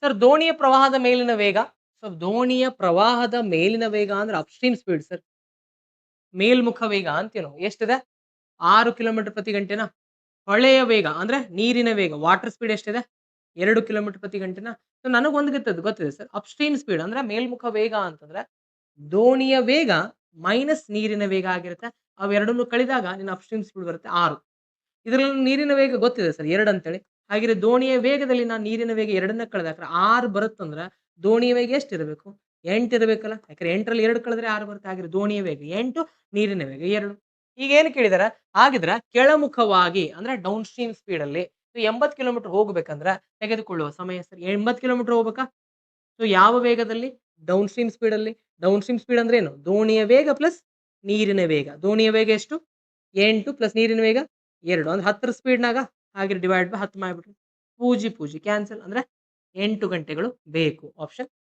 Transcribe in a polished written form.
Sir ದೋಣಿಯ ಪ್ರವಾಹದ ಮೇಲಿನ ವೇಗ. ಸೊ ದೋಣಿಯ ಪ್ರವಾಹದ ಮೇಲಿನ ವೇಗ ಅಂದ್ರೆ ಅಪ್‌ಸ್ಟ್ರೀಮ್ ಸ್ಪೀಡ್ ಸರ್. ಮೇಲ್ಮುಖ ವೇಗ ಅಂತೀವಿ ನಾವು. ಎಷ್ಟಿದೆ? 6 ಕಿಲೋಮೀಟರ್ ಪ್ರತಿ ಗಂಟೆನಾ? ಹೊಳೆಯ ವೇಗ ಅಂದ್ರೆ ನೀರಿನ ವೇಗ. ವಾಟರ್ ಸ್ಪೀಡ್ ಎಷ್ಟಿದೆ? 2 ಕಿಲೋಮೀಟರ್ ಪ್ರತಿ ಗಂಟೆನಾ? ಸೊ ನನಗೊಂದು ಗೊತ್ತಿದೆ ಸರ್. ಅಪ್‌ಸ್ಟ್ರೀಮ್ ಸ್ಪೀಡ್ ಅಂದ್ರೆ ಮೇಲ್ಮುಖ ವೇಗ ಅಂತಂದ್ರೆ ದೋಣಿಯ ವೇಗ ಮೈನಸ್ ನೀರಿನ ವೇಗ ಆಗಿರುತ್ತೆ. ಅವೆರಡನ್ನು ಕಳಿದಾಗ ನಿನ್ನ ಅಪ್‌ಸ್ಟ್ರೀಮ್ ಸ್ಪೀಡ್ ಬರುತ್ತೆ 6. ಇದರಲ್ಲಿ ನೀರಿನ ವೇಗ ಗೊತ್ತಿದೆ ಸರ್ 2 ಅಂತೇಳಿ. ಹಾಗಿದ್ರೆ ದೋಣಿಯ ವೇಗದಲ್ಲಿ ನಾನು ನೀರಿನ ವೇಗ 2ನ್ನ ಕಳೆದಾಕ್ರೆ 6 ಬರುತ್ತಂದ್ರೆ ದೋಣಿಯ ವೇಗ ಎಷ್ಟಿರಬೇಕು? 8 ಇರಬೇಕಲ್ಲ. ಯಾಕಂದ್ರೆ 8ರಲ್ಲಿ 2 ಕಳೆದ್ರೆ 6 ಬರುತ್ತೆ. ಹಾಗಿದ್ರೆ ದೋಣಿಯ ವೇಗ 8, ನೀರಿನ ವೇಗ 2. ಈಗ ಏನು ಕೇಳಿದಾರೆ? ಹಾಗಿದ್ರೆ ಕೆಳಮುಖವಾಗಿ ಅಂದ್ರೆ ಡೌನ್ ಸ್ಟ್ರೀಮ್ ಸ್ಪೀಡ್ ಅಲ್ಲಿ 80 ಕಿಲೋಮೀಟರ್ ಹೋಗಬೇಕಂದ್ರೆ ತೆಗೆದುಕೊಳ್ಳುವ ಸಮಯ ಸರ್ 80 ಕಿಲೋಮೀಟರ್ ಹೋಗ್ಬೇಕಾ? ಸೊ ಯಾವ ವೇಗದಲ್ಲಿ? ಡೌನ್ ಸ್ಟ್ರೀಮ್ ಸ್ಪೀಡ್ ಅಲ್ಲಿ. ಡೌನ್ ಸ್ಟ್ರೀಮ್ ಸ್ಪೀಡ್ ಅಂದ್ರೆ ಏನು? ದೋಣಿಯ ವೇಗ ಪ್ಲಸ್ ನೀರಿನ ವೇಗ. ದೋಣಿಯ ವೇಗ ಎಷ್ಟು? 8 ಪ್ಲಸ್ ನೀರಿನ ವೇಗ 2 ಅಂದ್ರೆ 10ರ ಸ್ಪೀಡ್‌ನಾಗ ಹಾಗೆ ಡಿವೈಡ್ ಬೈ 10 ಮಾಡ್ಬಿಟ್ರಿ. ಪೂಜಿ ಕ್ಯಾನ್ಸಲ್ ಅಂದ್ರೆ 8 ಗಂಟೆಗಳು ಬೇಕು. ಆಪ್ಷನ್